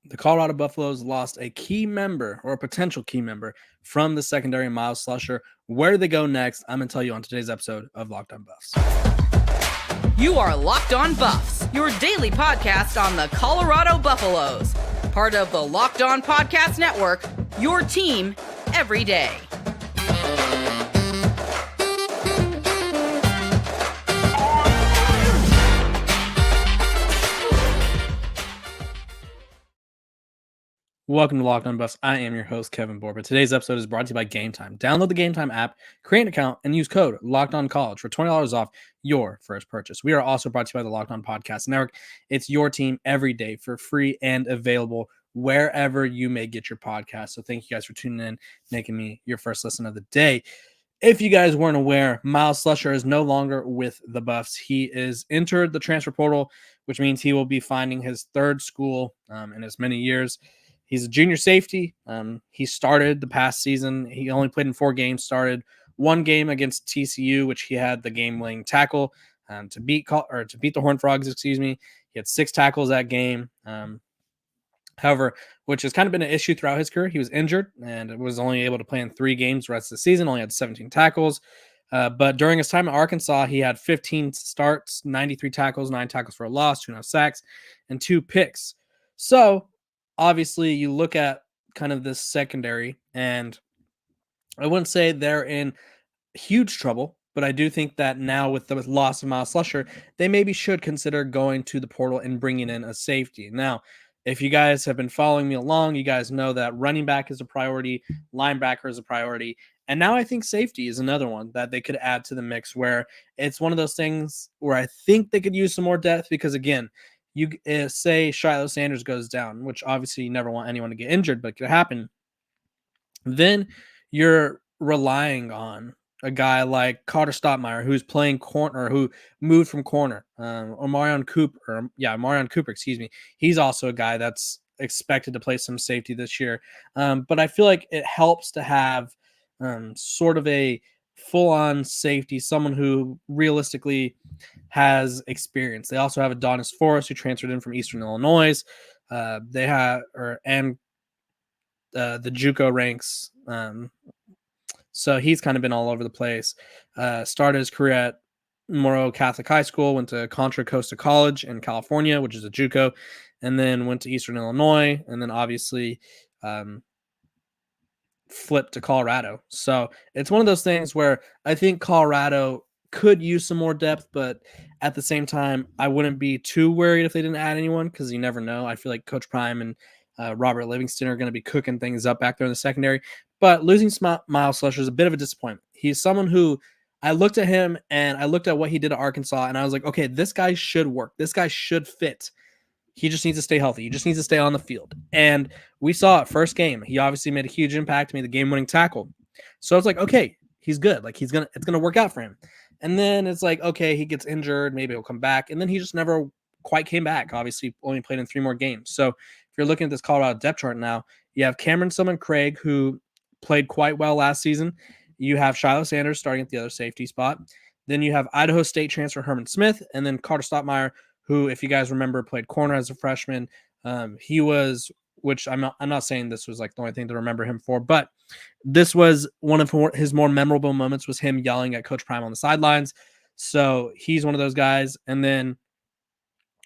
The Colorado Buffaloes lost a key member or a potential key member from the secondary, Myles Slusher. Where do they go next? I'm going to tell you on today's episode of Locked On Buffs. You are Locked On Buffs, your daily podcast on the Colorado Buffaloes. Part of the Locked On Podcast Network, your team every day. Welcome to Locked On Buffs. I am your host, Kevin Borba. Today's episode is brought to you by Game Time. Download the Game Time app, create an account, and use code LOCKEDONCollege for $20 off your first purchase. We are also brought to you by the Locked On Podcast Network. It's your team every day for free and available wherever you may get your podcast. So thank you guys for tuning in, making me your first listen of the day. If you guys weren't aware, Myles Slusher is no longer with the Buffs. He is entered the transfer portal, which means he will be finding his third school in as many years. He's a junior safety. He started the past season. He only played in 4 games, started 1 game against TCU, which he had the game-winning tackle to beat the Horned Frogs, excuse me. He had 6 tackles that game. However, which has kind of been an issue throughout his career. He was injured and was only able to play in 3 games the rest of the season, only had 17 tackles. But during his time at Arkansas, he had 15 starts, 93 tackles, 9 tackles for a loss, 2.5 sacks, and 2 picks. So, obviously, you look at kind of this secondary, and I wouldn't say they're in huge trouble, but I do think that now with the loss of Myles Slusher, they maybe should consider going to the portal and bringing in a safety. Now, if you guys have been following me along, you guys know that running back is a priority, linebacker is a priority, and now I think safety is another one that they could add to the mix, where it's one of those things where I think they could use some more depth because, again, you say Shiloh Sanders goes down, which obviously you never want anyone to get injured, but it could happen. Then you're relying on a guy like Carter Stottmeyer, who's playing corner, who moved from corner, or Marion Cooper, excuse me. He's also a guy that's expected to play some safety this year. But I feel like it helps to have sort of a full-on safety, someone who realistically has experience. They also have Adonis Forrest, who transferred in from Eastern Illinois. They have the JUCO ranks. So he's kind of been all over the place. Started his career at Morrow Catholic High School, went to Contra Costa College in California, which is a JUCO, and then went to Eastern Illinois, and then obviously flipped to Colorado. So it's one of those things where I think Colorado could use some more depth, but at the same time, I wouldn't be too worried if they didn't add anyone because you never know. I feel like Coach Prime and Robert Livingston are going to be cooking things up back there in the secondary. But losing Myles Slusher is a bit of a disappointment. He's someone who I looked at him and I looked at what he did at Arkansas, and I was like, okay, this guy should work. This guy should fit. He just needs to stay healthy. He just needs to stay on the field. And we saw it first game. He obviously made a huge impact, made the game-winning tackle. So I was like, okay, he's good. Like it's gonna work out for him. And then it's like, okay, he gets injured, maybe he'll come back. And then he just never quite came back. Obviously, only played in 3 more games. So if you're looking at this Colorado depth chart now, you have Cameron Summan-Craig, who played quite well last season. You have Shiloh Sanders starting at the other safety spot. Then you have Idaho State transfer Herman Smith, and then Carter Stottmeyer, who, if you guys remember, played corner as a freshman. He was, which I'm not saying this was like the only thing to remember him for, but this was one of his more memorable moments was him yelling at Coach Prime on the sidelines. So he's one of those guys. And then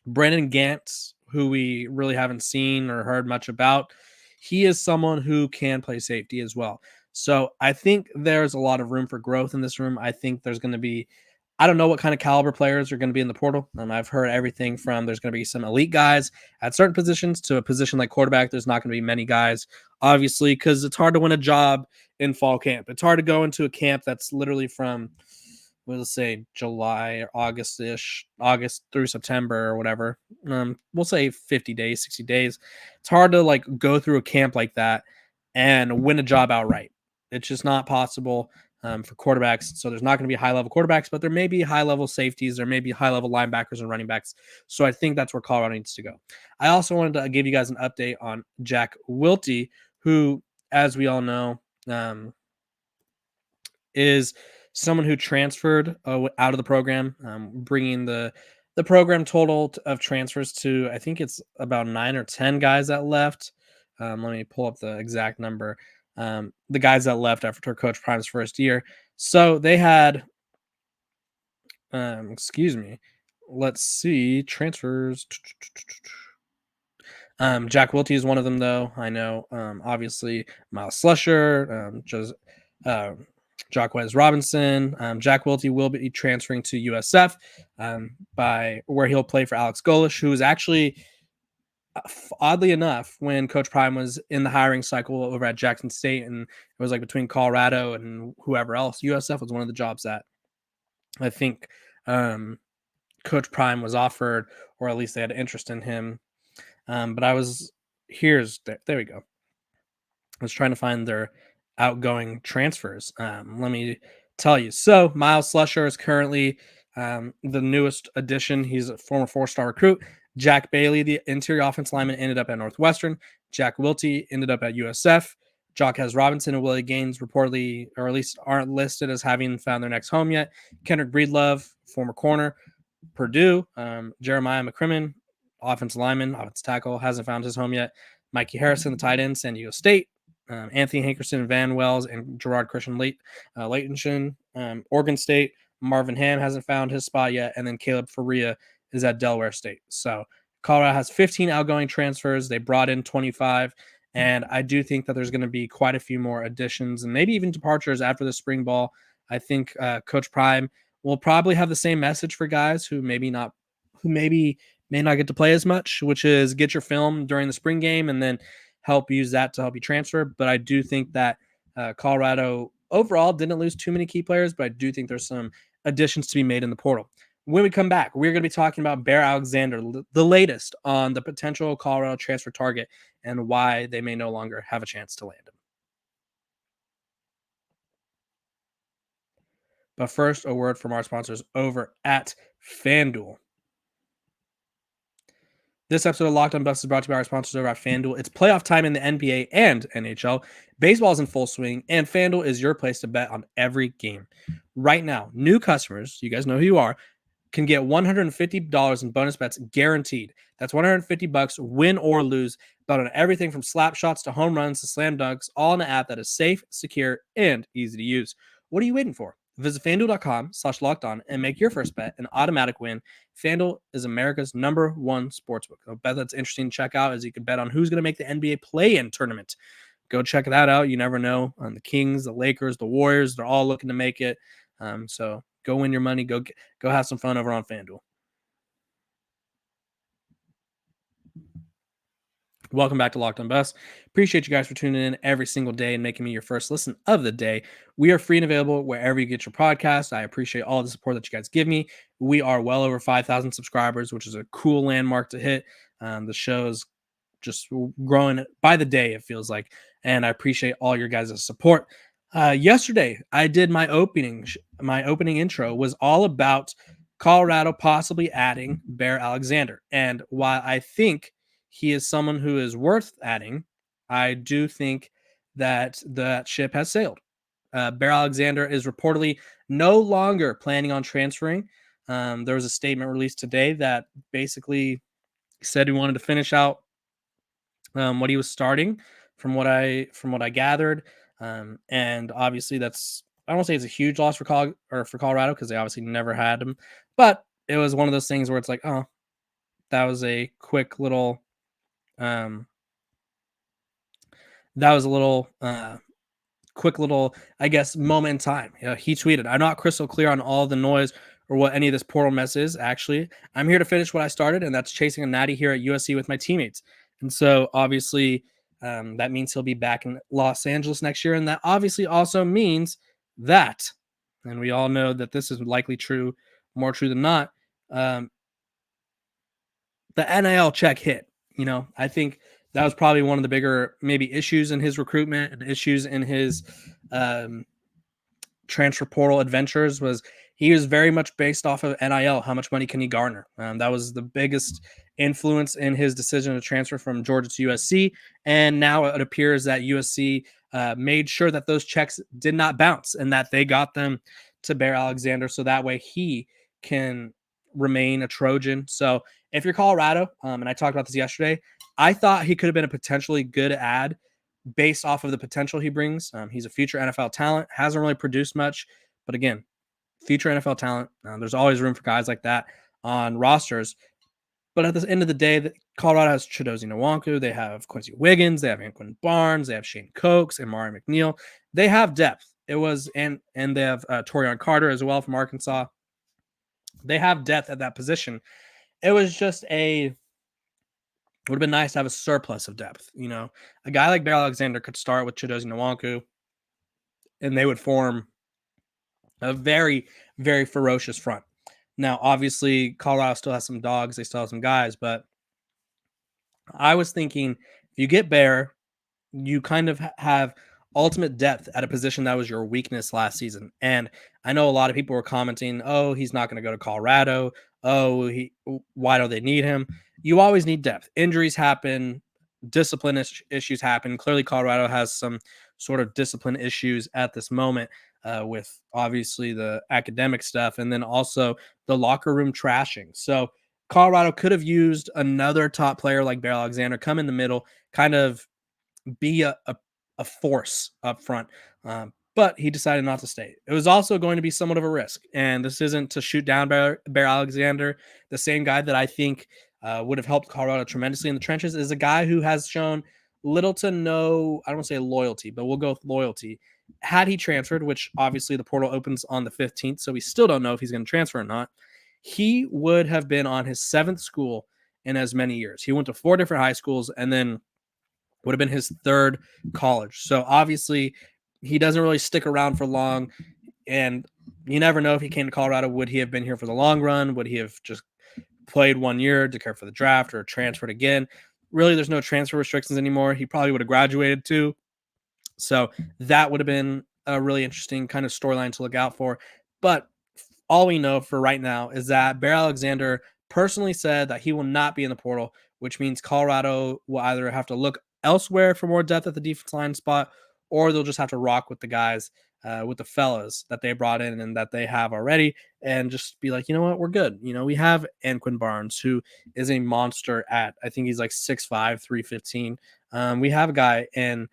Brandon Gantz, who we really haven't seen or heard much about, he is someone who can play safety as well. So I think there's a lot of room for growth in this room. I think there's going to be, I don't know what kind of caliber players are going to be in the portal. I've heard everything from there's going to be some elite guys at certain positions to a position like quarterback. There's not going to be many guys, obviously, because it's hard to win a job in fall camp. It's hard to go into a camp that's literally from, we'll say July or August through September or whatever. We'll say 50 days, 60 days. It's hard to like go through a camp like that and win a job outright. It's just not possible for quarterbacks. So there's not going to be high-level quarterbacks, but there may be high-level safeties. There may be high-level linebackers and running backs. So I think that's where Colorado needs to go. I also wanted to give you guys an update on Jack Wiltie, who, as we all know, is someone who transferred out of the program, bringing the the program total of transfers to, I think it's about 9 or 10 guys that left. Let me pull up the exact number. The guys that left after Coach Prime's first year. So they had, excuse me, let's see, transfers. Jack Wilty is one of them, though. I know, obviously, Myles Slusher, Jacquez Robinson. Jack Wilty will be transferring to USF by where he'll play for Alex Golish, who is actually, oddly enough, when Coach Prime was in the hiring cycle over at Jackson State, and it was like between Colorado and whoever else, USF was one of the jobs that I think Coach Prime was offered, or at least they had interest in him. But I was there we go. I was trying to find their outgoing transfers. Let me tell you. So Myles Slusher is currently the newest addition. He's a former 4-star recruit. Jack Bailey, the interior offense lineman, ended up at Northwestern. Jack Wilty ended up at USF. Jacquez Robinson and Willie Gaines reportedly, or at least aren't listed as having found their next home yet. Kendrick Breedlove, former corner, Purdue. Jeremiah McCrimmon, offensive lineman, offensive tackle, hasn't found his home yet. Mikey Harrison, the tight end, San Diego State. Anthony Hankerson, Van Wells, and Gerard Christian Layton, Oregon State. Marvin Ham hasn't found his spot yet. And then Caleb Faria is at Delaware State. So Colorado has 15 outgoing transfers. They brought in 25. And I do think that there's going to be quite a few more additions and maybe even departures after the spring ball. I think Coach Prime will probably have the same message for guys who maybe may not get to play as much, which is get your film during the spring game and then help use that to help you transfer. But I do think that Colorado overall didn't lose too many key players, but I do think there's some additions to be made in the portal. When we come back, we're going to be talking about Bear Alexander, the latest on the potential Colorado transfer target and why they may no longer have a chance to land him. But first, a word from our sponsors over at FanDuel. This episode of Locked On Buffs is brought to you by our sponsors over at FanDuel. It's playoff time in the NBA and NHL. Baseball is in full swing, and FanDuel is your place to bet on every game. Right now, new customers, you guys know who you are, can get $150 in bonus bets guaranteed. That's $150 win or lose, bet on everything from slap shots to home runs to slam dunks, all in an app that is safe, secure, and easy to use. What are you waiting for? Visit FanDuel.com/lockedon and make your first bet an automatic win. FanDuel is America's #1 sportsbook. A bet that's interesting to check out is you can bet on who's going to make the NBA play-in tournament. Go check that out. You never know. The Kings, the Lakers, the Warriors, they're all looking to make it. So go win your money. Go have some fun over on FanDuel. Welcome back to Locked On Buffs. Appreciate you guys for tuning in every single day and making me your first listen of the day. We are free and available wherever you get your podcast. I appreciate all the support that you guys give me. We are well over 5,000 subscribers, which is a cool landmark to hit. The show is just growing by the day, it feels like, and I appreciate all your guys' support. Yesterday, I did my opening intro was all about Colorado possibly adding Bear Alexander, and while I think he is someone who is worth adding, I do think that that ship has sailed. Bear Alexander is reportedly no longer planning on transferring. There was a statement released today that basically said he wanted to finish out what he was starting, from what I gathered, and obviously that's, I don't want to say it's a huge loss for Colorado because they obviously never had him, but it was one of those things where it's like, oh, that was a quick little. That was a little quick little, I guess, moment in time. He tweeted, "I'm not crystal clear on all the noise or what any of this portal mess is. Actually, I'm here to finish what I started, and that's chasing a natty here at USC with my teammates." And so obviously that means he'll be back in Los Angeles next year. And that obviously also means that, and we all know that this is likely true, more true than not, the NIL check hit. I think that was probably one of the bigger maybe issues in his recruitment and issues in his transfer portal adventures was he was very much based off of NIL. How much money can he garner? That was the biggest influence in his decision to transfer from Georgia to USC. And now it appears that USC made sure that those checks did not bounce and that they got them to Bear Alexander. So that way he can remain a Trojan. So if you're Colorado, and I talked about this yesterday, I thought he could have been a potentially good add based off of the potential he brings. He's a future NFL talent, hasn't really produced much, but again, future NFL talent. There's always room for guys like that on rosters. But at the end of the day, Colorado has Chidozie Nwankwu. They have Quincy Wiggins. They have Anquin Barnes. They have Shane Cokes and Mari McNeil. They have depth. It was and they have Torian Carter as well from Arkansas. They have depth at that position. It was just would have been nice to have a surplus of depth. You know, a guy like Bear Alexander could start with Chidozie Nwankwu, and they would form a very, very ferocious front. Now, obviously, Colorado still has some dogs. They still have some guys, but I was thinking if you get Bear, you kind of have ultimate depth at a position that was your weakness last season. And I know a lot of people were commenting, "Oh, he's not going to go to Colorado. Oh, why do they need him?" You always need depth. Injuries happen, discipline issues happen. Clearly, Colorado has some sort of discipline issues at this moment with obviously the academic stuff and then also the locker room trashing. So Colorado could have used another top player like Bear Alexander, come in the middle, kind of be a force up front. But he decided not to stay. It was also going to be somewhat of a risk. And this isn't to shoot down Bear Alexander. The same guy that I think would have helped Colorado tremendously in the trenches is a guy who has shown little to no, I don't want to say loyalty, but we'll go with loyalty. Had he transferred, which obviously the portal opens on the 15th, so we still don't know if he's going to transfer or not, he would have been on his 7th school in as many years. He went to 4 different high schools and then would have been his 3rd college. So obviously he doesn't really stick around for long. And you never know if he came to Colorado, would he have been here for the long run? Would he have just played 1 year, declared for the draft, or transferred again? Really, there's no transfer restrictions anymore. He probably would have graduated too. So that would have been a really interesting kind of storyline to look out for. But all we know for right now is that Bear Alexander personally said that he will not be in the portal, which means Colorado will either have to look elsewhere for more depth at the defense line spot, or they'll just have to rock with the guys, with the fellas that they brought in and that they have already, and just be like, you know what, we're good. You know, we have Anquin Barnes, who is a monster at, I think he's like 6'5", 315. We have a guy in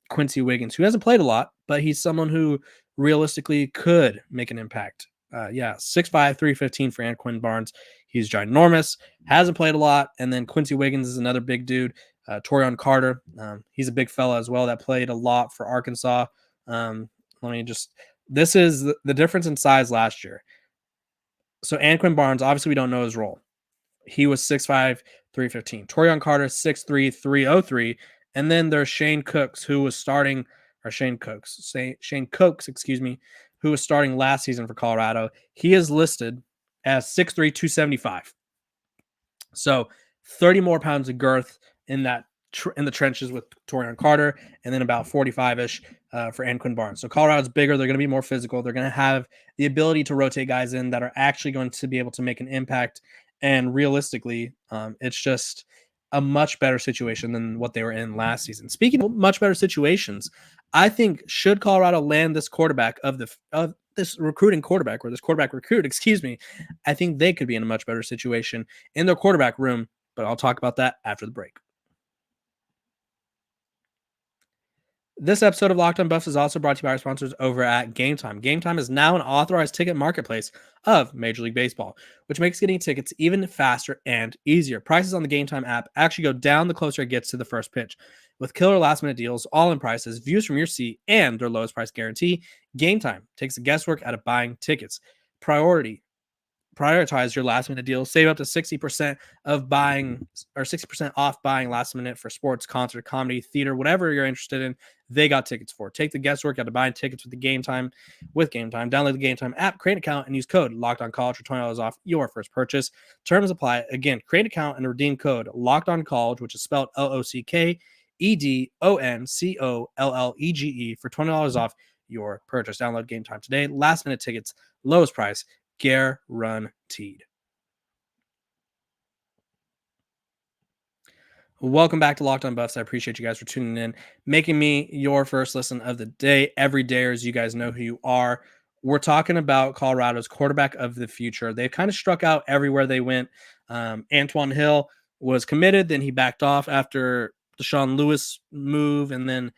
Quincy Wiggins who hasn't played a lot, but he's someone who realistically could make an impact. 6'5", 315 for Anquin Barnes. He's ginormous, hasn't played a lot. And then Quincy Wiggins is another big dude. Torian Carter, he's a big fella as well that played a lot for Arkansas. This is the difference in size last year. So Anquin Barnes, obviously we don't know his role. He was 6'5", 315. Torian Carter, 6'3", 303. And then there's Shane Cokes, who was starting, or Shane Cokes, excuse me, who was starting last season for Colorado. He is listed as 6'3", 275. So 30 more pounds of girth in that in the trenches with Torian Carter, and then about 45-ish for Anquin Barnes. So Colorado's bigger. They're going to be more physical. They're going to have the ability to rotate guys in that are actually going to be able to make an impact. And realistically, it's just a much better situation than what they were in last season. Speaking of much better situations, I think should Colorado land this quarterback of this recruiting quarterback, or this quarterback recruit, excuse me, I think they could be in a much better situation in their quarterback room. But I'll talk about that after the break. This episode of Locked On Buffs is also brought to you by our sponsors over at Game Time. Game Time is now an authorized ticket marketplace of Major League Baseball, which makes getting tickets even faster and easier. Prices on the Game Time app actually go down the closer it gets to the first pitch. With killer last-minute deals, all-in prices, views from your seat, and their lowest price guarantee, Game Time takes the guesswork out of buying tickets. Prioritize your last minute deals. Save up to 60% of buying, or 60% off buying last minute for sports, concert, comedy, theater, whatever you're interested in. They got tickets for. Take the guesswork out of buying tickets with Game Time. Download the Game Time app, create an account, and use code LOCKEDONCollege for $20 off your first purchase. Terms apply. Again, create an account and redeem code LOCKEDONCollege, which is spelled LOCKEDONCOLLEGE for $20 off your purchase. Download Game Time today. Last minute tickets, lowest price, guaranteed. Welcome back to Locked On Buffs. I appreciate you guys for tuning in, making me your first listen of the day every day, as you guys know who you are. we're talking about Colorado's quarterback of the future. They've kind of struck out everywhere they went. Antoine Hill was committed, then he backed off after the Sean Lewis move, and then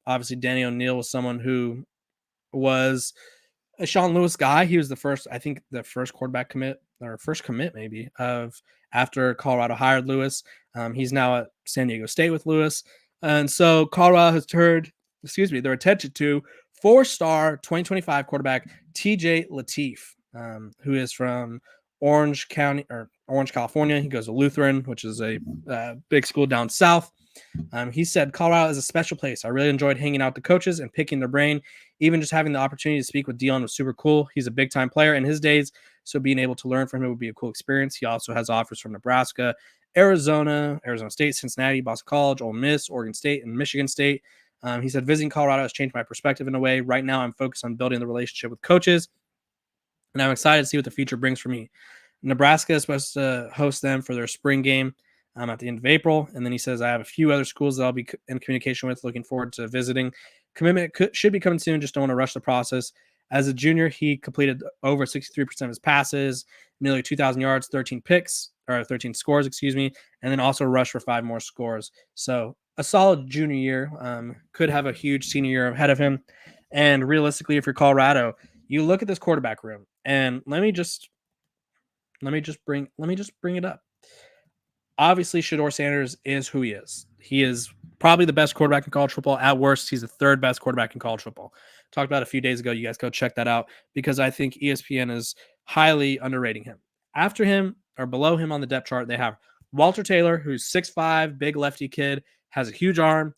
obviously Danny O'Neal was someone who was a Sean Lewis guy. He was the first quarterback commit, or first commit maybe, of after Colorado hired Lewis. He's now at San Diego State with Lewis. And so Colorado has turned, their attention to 4-star 2025 quarterback TJ Lateef, who is from Orange, California. He goes to Lutheran, which is a big school down south. He said, Colorado is a special place. I really enjoyed hanging out with the coaches and picking their brain. Even just having the opportunity to speak with Deion was super cool. He's a big-time player in his days, so being able to learn from him would be a cool experience. He also has offers from Nebraska, Arizona State, Cincinnati, Boston College, Ole Miss, Oregon State, and Michigan State. He said, visiting Colorado has changed my perspective in a way. Right now, I'm focused on building the relationship with coaches, and I'm excited to see what the future brings for me. Nebraska is supposed to host them for their spring game at the end of April. And then he says, I have a few other schools that I'll be in communication with, looking forward to visiting. Commitment should be coming soon, just don't want to rush the process. As a junior, he completed over 63% of his passes, nearly 2,000 yards, 13 scores, and then also rushed for 5 more scores. So a solid junior year, could have a huge senior year ahead of him. And realistically, if you're Colorado, you look at this quarterback room, and let me just bring it up. Obviously, Shedeur Sanders is who he is. He is probably the best quarterback in college football. At worst, he's the 3rd best quarterback in college football. Talked about it a few days ago. You guys go check that out, because I think ESPN is highly underrating him. After him, or below him on the depth chart, they have Walter Taylor, who's 6'5", big lefty kid, has a huge arm,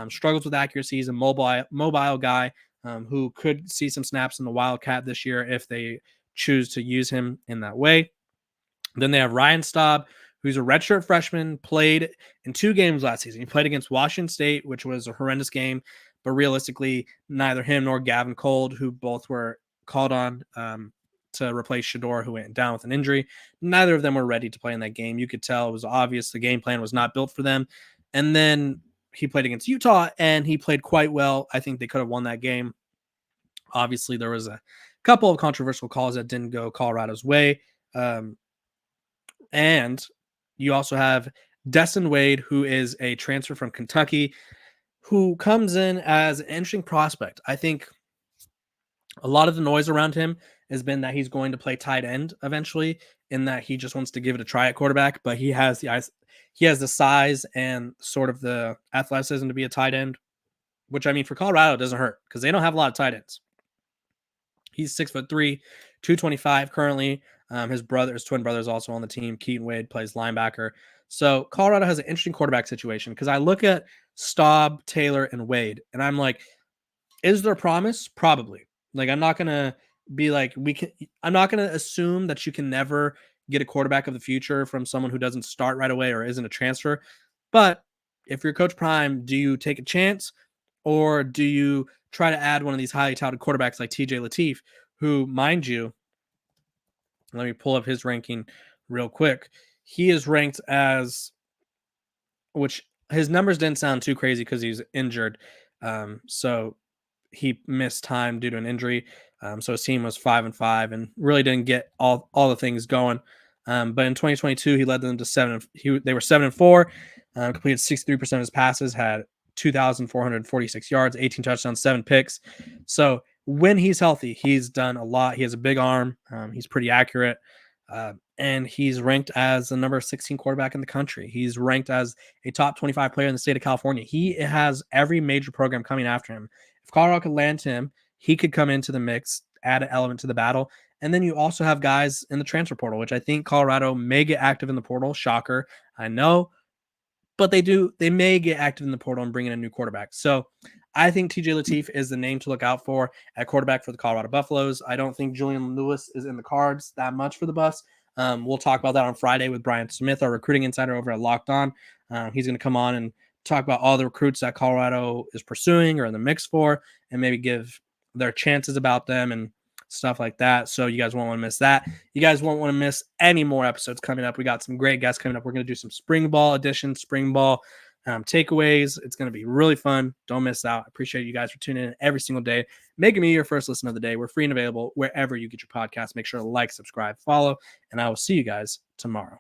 struggles with accuracy. He's a mobile guy who could see some snaps in the Wildcat this year if they choose to use him in that way. Then they have Ryan Staub, who's a redshirt freshman, played in 2 games last season. He played against Washington State, which was a horrendous game, but realistically, neither him nor Gavin Cold, who both were called on to replace Shedeur, who went down with an injury, neither of them were ready to play in that game. You could tell it was obvious the game plan was not built for them. And then he played against Utah, and he played quite well. I think they could have won that game. Obviously, there was a couple of controversial calls that didn't go Colorado's way. And you also have Destin Wade, who is a transfer from Kentucky, who comes in as an interesting prospect. I think a lot of the noise around him has been that he's going to play tight end eventually, in that he just wants to give it a try at quarterback, but he has the size and sort of the athleticism to be a tight end, which, I mean, for Colorado, it doesn't hurt because they don't have a lot of tight ends. He's 6'3", 225 currently. His twin brother is also on the team. Keaton Wade plays linebacker. So Colorado has an interesting quarterback situation, because I look at Staub, Taylor, and Wade, and I'm like, is there promise? Probably. Like, I'm not going to be like, I'm not going to assume that you can never get a quarterback of the future from someone who doesn't start right away or isn't a transfer. But if you're Coach Prime, do you take a chance, or do you try to add one of these highly touted quarterbacks like TJ Lateef, who, mind you, let me pull up his ranking real quick. He is ranked as, which his numbers didn't sound too crazy because he's injured. So he missed time due to an injury. So his team was 5-5 and really didn't get all the things going. But in 2022, he led them to 7. They were 7-4, completed 63% of his passes, had 2,446 yards, 18 touchdowns, 7 picks. So when he's healthy, he's done a lot. He has a big arm. He's pretty accurate. And he's ranked as the number 16 quarterback in the country. He's ranked as a top 25 player in the state of California. He has every major program coming after him. If Colorado could land him, he could come into the mix, add an element to the battle. And then you also have guys in the transfer portal, which I think Colorado may get active in the portal. Shocker, I know. But they may get active in the portal and bring in a new quarterback. So I think TJ Lateef is the name to look out for at quarterback for the Colorado Buffaloes. I don't think Julian Lewis is in the cards that much for the Buffs. We'll talk about that on Friday with Brian Smith, our recruiting insider over at Locked On. He's going to come on and talk about all the recruits that Colorado is pursuing or in the mix for, and maybe give their chances about them and stuff like that. So you guys won't want to miss that. You guys won't want to miss any more episodes coming up. We got some great guests coming up. We're going to do some spring ball edition, spring ball takeaways. It's going to be really fun. Don't miss out. I appreciate you guys for tuning in every single day, making me your first listen of the day. We're free and available wherever you get your podcast. Make sure to like, subscribe, follow, and I will see you guys tomorrow.